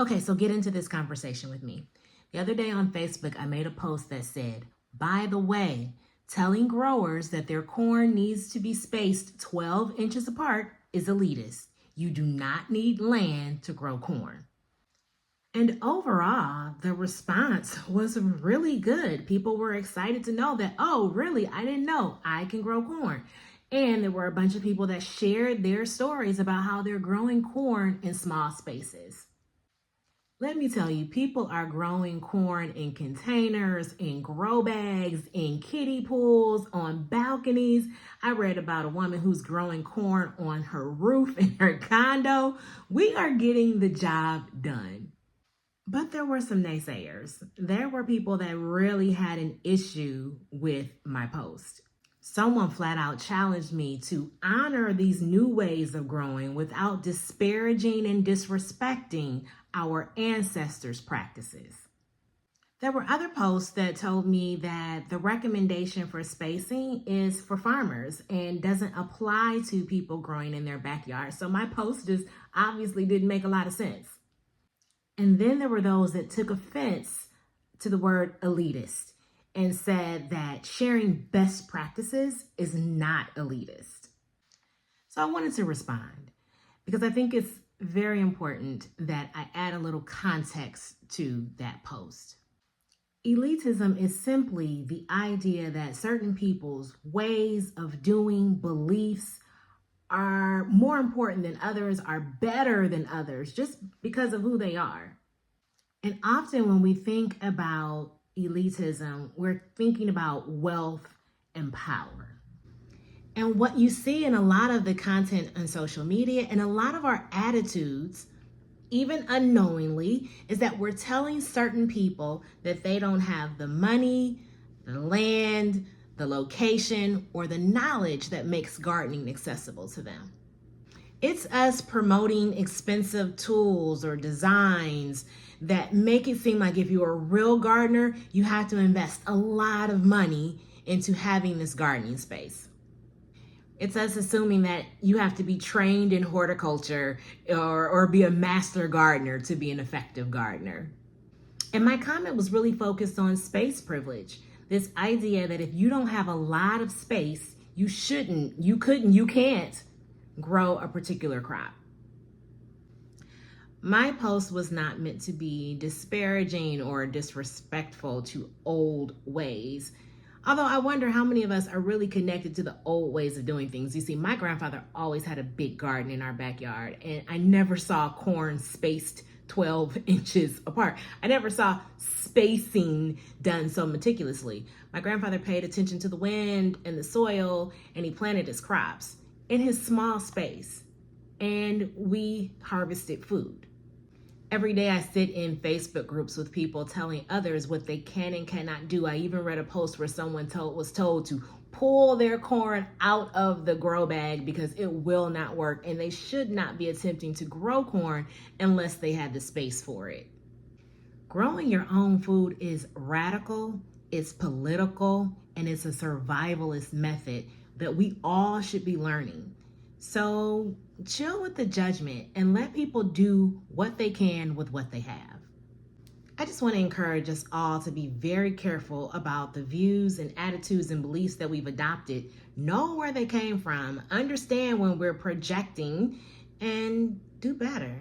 Okay, so get into this conversation with me. The other day on Facebook, I made a post that said, by the way, telling growers that their corn needs to be spaced 12 inches apart is elitist. You do not need land to grow corn. And overall, the response was really good. People were excited to know that, oh, really? I didn't know I can grow corn. And there were a bunch of people that shared their stories about how they're growing corn in small spaces. Let me tell you, people are growing corn in containers, in grow bags, in kiddie pools, on balconies. I read about a woman who's growing corn on her roof in her condo. We are getting the job done. But there were some naysayers. There were people that really had an issue with my post. Someone flat out challenged me to honor these new ways of growing without disparaging and disrespecting our ancestors' practices. There were other posts that told me that the recommendation for spacing is for farmers and doesn't apply to people growing in their backyard. So my post just obviously didn't make a lot of sense. And then there were those that took offense to the word elitist and said that sharing best practices is not elitist. So I wanted to respond because I think it's very important that I add a little context to that post. Elitism is simply the idea that certain people's ways of doing, beliefs, are more important than others, are better than others, just because of who they are. And often when we think about elitism, we're thinking about wealth and power. And what you see in a lot of the content on social media and a lot of our attitudes, even unknowingly, is that we're telling certain people that they don't have the money, the land, the location, or the knowledge that makes gardening accessible to them. It's us promoting expensive tools or designs that make it seem like if you're a real gardener, you have to invest a lot of money into having this gardening space. It's us assuming that you have to be trained in horticulture or be a master gardener to be an effective gardener. And my comment was really focused on space privilege. This idea that if you don't have a lot of space, you can't grow a particular crop. My post was not meant to be disparaging or disrespectful to old ways. Although I wonder how many of us are really connected to the old ways of doing things. You see, my grandfather always had a big garden in our backyard, and I never saw corn spaced 12 inches apart. I never saw spacing done so meticulously. My grandfather paid attention to the wind and the soil, and he planted his crops in his small space, and we harvested food. Every day I sit in Facebook groups with people telling others what they can and cannot do. I even read a post where someone was told to pull their corn out of the grow bag because it will not work, and they should not be attempting to grow corn unless they had the space for it. Growing your own food is radical, it's political, and it's a survivalist method that we all should be learning. So chill with the judgment and let people do what they can with what they have. I just want to encourage us all to be very careful about the views and attitudes and beliefs that we've adopted. Know where they came from, understand when we're projecting, and do better.